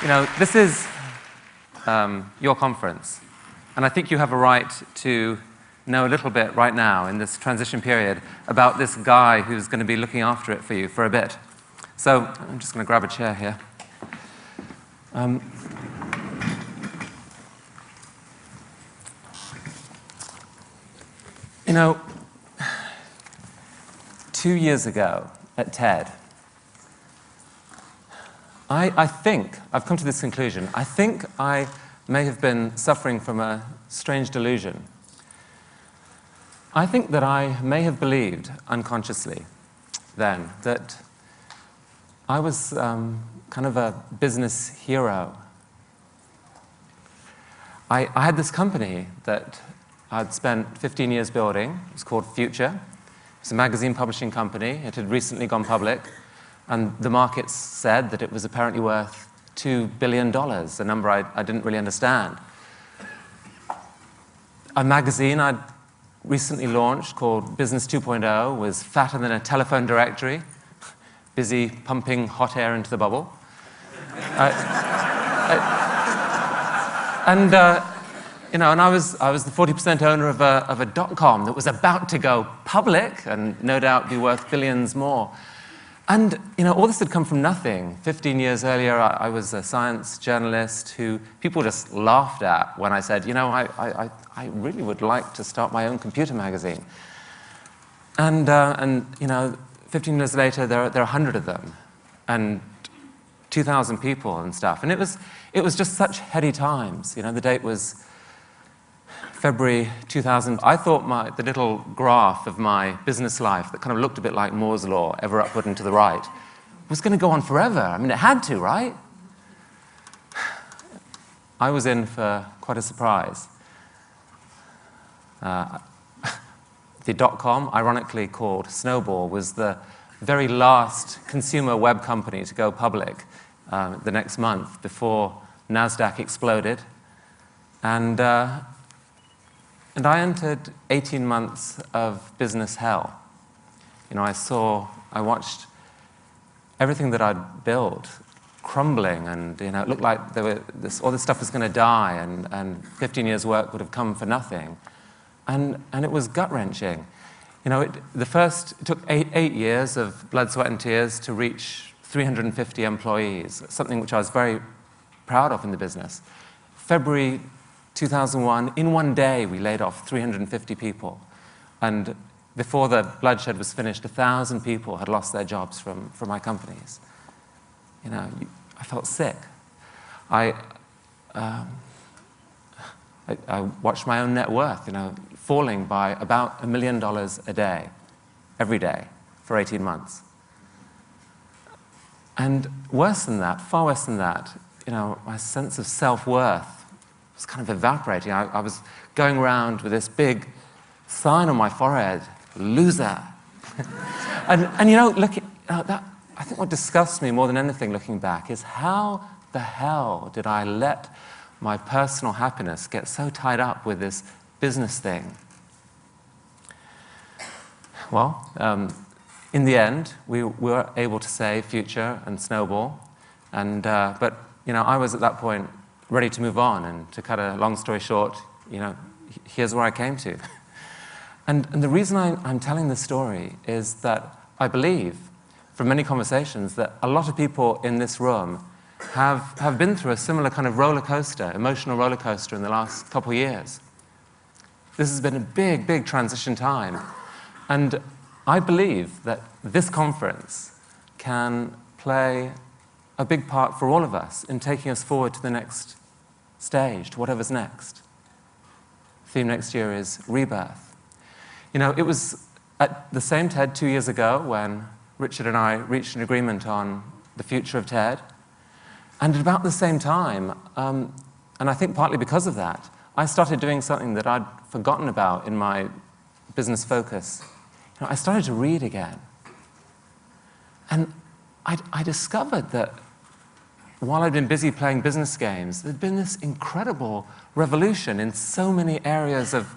This is your conference, and I think you have a right to know a little bit right now in this transition period about this guy who's going to be looking after it for you for a bit. So I'm just going to grab a chair here. 2 years ago at TED, I think, I've come to this conclusion, I think I may have been suffering from a strange delusion. I think that I may have believed unconsciously then that I was kind of a business hero. I had this company that I'd spent 15 years building. It was called Future. It's a magazine publishing company. It had recently gone public, and the markets said that it was apparently worth $2 billion, a number I didn't really understand. A magazine I'd recently launched called Business 2.0 was fatter than a telephone directory, busy pumping hot air into the bubble. And I was the 40% owner of a .com that was about to go public and no doubt be worth billions more. And all this had come from nothing. 15 years earlier, I was a science journalist who people just laughed at when I said, I really would like to start my own computer magazine. And 15 years later, there are 100 of them, and 2,000 people and stuff. And it was just such heady times. The date was February 2000. I thought the little graph of my business life that kind of looked a bit like Moore's law, ever upward and to the right, was going to go on forever. I mean, it had to, right? I was in for quite a surprise. The .com, ironically called Snowball, was the very last consumer web company to go public the next month before NASDAQ exploded. And I entered 18 months of business hell. I watched everything that I'd built crumbling, and it looked like all this stuff was going to die, and 15 years' work would have come for nothing. And it was gut-wrenching. It took eight years of blood, sweat, and tears to reach 350 employees, something which I was very proud of in the business. February 2001, in one day, we laid off 350 people. And before the bloodshed was finished, 1,000 people had lost their jobs from my companies. I felt sick. I watched my own net worth, falling by about $1 million a day, every day, for 18 months. And worse than that, far worse than that, my sense of self-worth was kind of evaporating. I was going around with this big sign on my forehead, loser. I think what disgusts me more than anything looking back is how the hell did I let my personal happiness get so tied up with this business thing? Well, in the end, we were able to save Future and Snowball, but I was at that point ready to move on, and to cut a long story short, here's where I came to. And the reason I'm telling this story is that I believe, from many conversations, that a lot of people in this room have been through a similar kind of roller coaster, emotional roller coaster in the last couple of years. This has been a big, big transition time. And I believe that this conference can play a big part for all of us in taking us forward to the next stage, to whatever's next. The theme next year is rebirth. It was at the same TED 2 years ago when Richard and I reached an agreement on the future of TED. And at about the same time, and I think partly because of that, I started doing something that I'd forgotten about in my business focus. I started to read again. And I discovered that while I'd been busy playing business games, there'd been this incredible revolution in so many areas of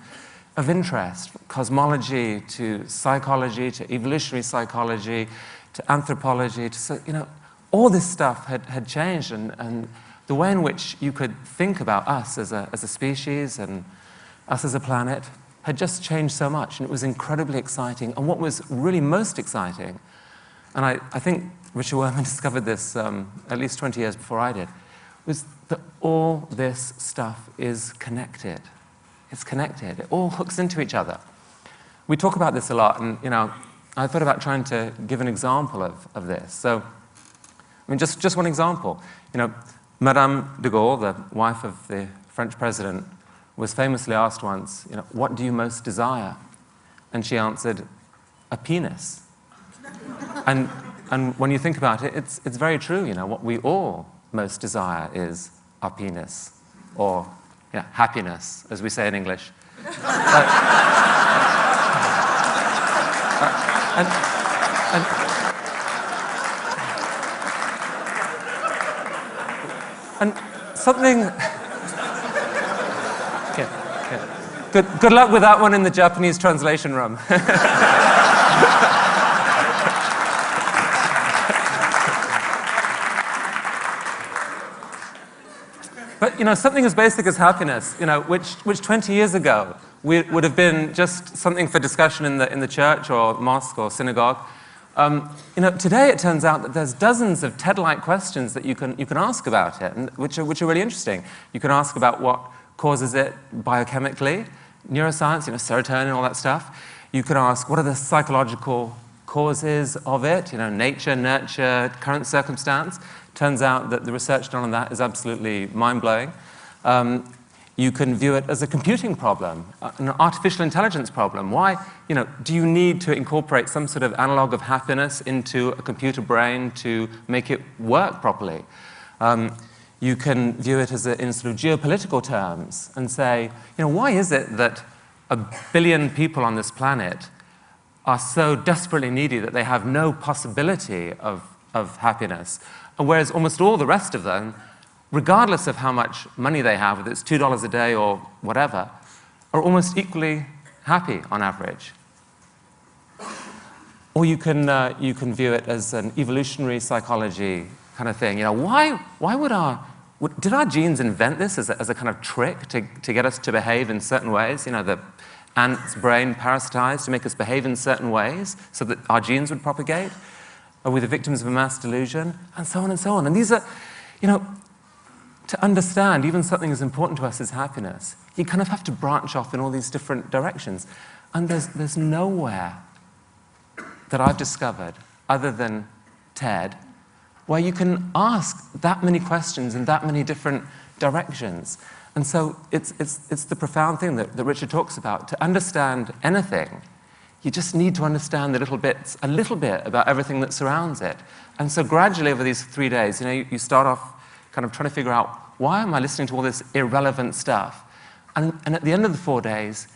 interest, from cosmology to psychology to evolutionary psychology to anthropology to all this stuff had changed, and the way in which you could think about us as a species and us as a planet had just changed so much, and it was incredibly exciting. And what was really most exciting, and I think Richard Wurman discovered this at least 20 years before I did, was that all this stuff is connected. It's connected. It all hooks into each other. We talk about this a lot, and I thought about trying to give an example of this. So, I mean, just one example. Madame de Gaulle, the wife of the French president, was famously asked once, what do you most desire? And she answered, a penis. And when you think about it, it's very true. What we all most desire is our penis, or happiness, as we say in English. And something. Good luck with that one in the Japanese translation room. But something as basic as happiness, which 20 years ago would have been just something for discussion in the church or mosque or synagogue. Today it turns out that there's dozens of TED-like questions that you can ask about it, and which are really interesting. You can ask about what causes it biochemically, neuroscience, serotonin, all that stuff. You can ask what are the psychological causes of it, nature, nurture, current circumstance. Turns out that the research done on that is absolutely mind-blowing. You can view it as a computing problem, an artificial intelligence problem. Why, do you need to incorporate some sort of analog of happiness into a computer brain to make it work properly? You can view it in sort of geopolitical terms and say, why is it that 1 billion people on this planet are so desperately needy that they have no possibility of happiness, and whereas almost all the rest of them, regardless of how much money they have, whether it's $2 a day or whatever, are almost equally happy on average? Or you can view it as an evolutionary psychology kind of thing. Why did our genes invent this as a kind of trick to get us to behave in certain ways? The ant's brain parasitized to make us behave in certain ways so that our genes would propagate? Are we the victims of a mass delusion? And so on and so on. And these are, to understand even something as important to us as happiness, you kind of have to branch off in all these different directions. And there's nowhere that I've discovered, other than TED, where you can ask that many questions in that many different directions. And so it's the profound thing that Richard talks about. To understand anything, you just need to understand a little bit about everything that surrounds it. And so gradually over these 3 days, you start off kind of trying to figure out, why am I listening to all this irrelevant stuff? And at the end of the 4 days,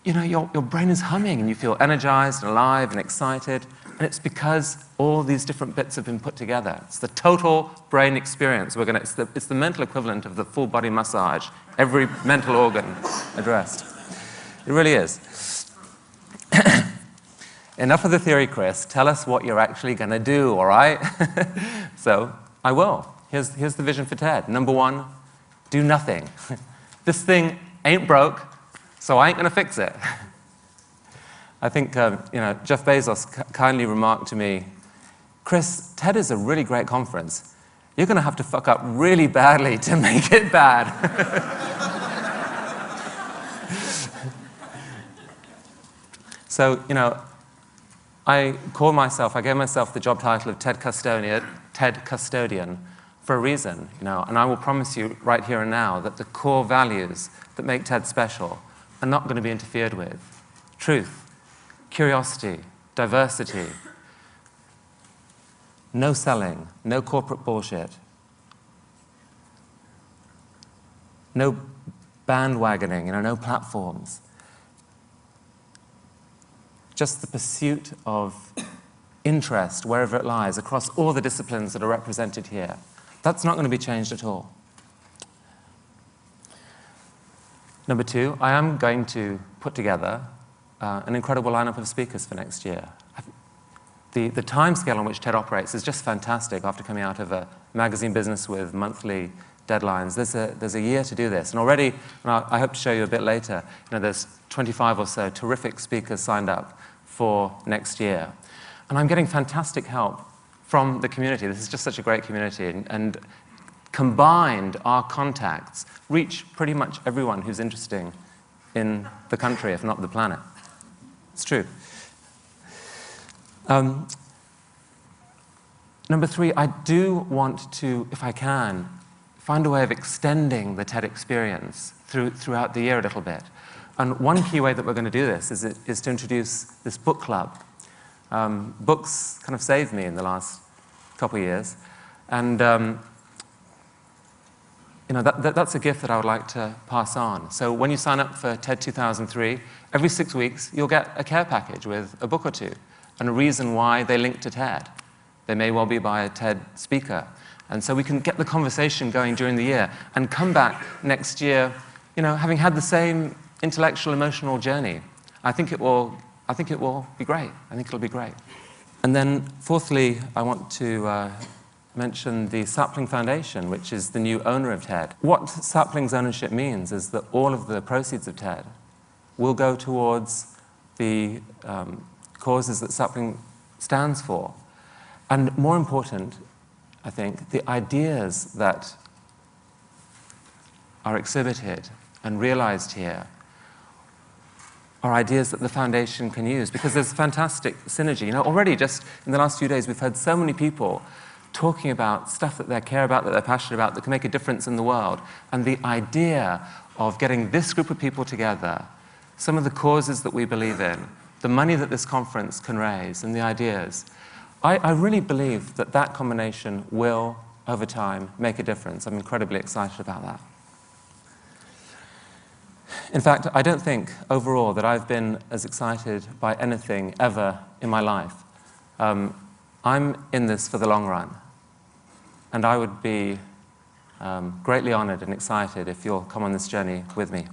your brain is humming and you feel energized and alive and excited. And it's because all these different bits have been put together. It's the total brain experience. It's the mental equivalent of the full body massage, every mental organ addressed. It really is. Enough of the theory, Chris. Tell us what you're actually going to do, all right? So I will. Here's the vision for TED. Number 1, do nothing. This thing ain't broke, so I ain't going to fix it. I think Jeff Bezos kindly remarked to me, Chris, TED is a really great conference. You're going to have to fuck up really badly to make it bad. So, I gave myself the job title of TED Custodian for a reason, and I will promise you right here and now that the core values that make TED special are not going to be interfered with. Truth, curiosity, diversity, no selling, no corporate bullshit, no bandwagoning, no platforms. Just the pursuit of interest, wherever it lies, across all the disciplines that are represented here. That's not going to be changed at all. Number 2, I am going to put together an incredible lineup of speakers for next year. The timescale on which TED operates is just fantastic after coming out of a magazine business with monthly deadlines. There's a year to do this. And already, and I hope to show you a bit later, there's 25 or so terrific speakers signed up for next year. And I'm getting fantastic help from the community. This is just such a great community. And combined, our contacts reach pretty much everyone who's interesting in the country, if not the planet. It's true. Number three, I do want to, if I can, find a way of extending the TED experience throughout the year a little bit. And one key way that we're going to do this is to introduce this book club. Books kind of saved me in the last couple of years. And that's a gift that I would like to pass on. So when you sign up for TED 2003, every 6 weeks, you'll get a care package with a book or two and a reason why they link to TED. They may well be by a TED speaker. And so we can get the conversation going during the year and come back next year, having had the same intellectual, emotional journey. I think it will be great. I think it'll be great. And then fourthly, I want to mention the Sapling Foundation, which is the new owner of TED. What Sapling's ownership means is that all of the proceeds of TED will go towards the causes that Sapling stands for. And more important, I think, the ideas that are exhibited and realized here are ideas that the foundation can use, because there's fantastic synergy. Already just in the last few days, we've heard so many people talking about stuff that they care about, that they're passionate about, that can make a difference in the world. And the idea of getting this group of people together, some of the causes that we believe in, the money that this conference can raise, and the ideas, I really believe that that combination will, over time, make a difference. I'm incredibly excited about that. In fact, I don't think, overall, that I've been as excited by anything ever in my life. I'm in this for the long run. And I would be greatly honored and excited if you'll come on this journey with me.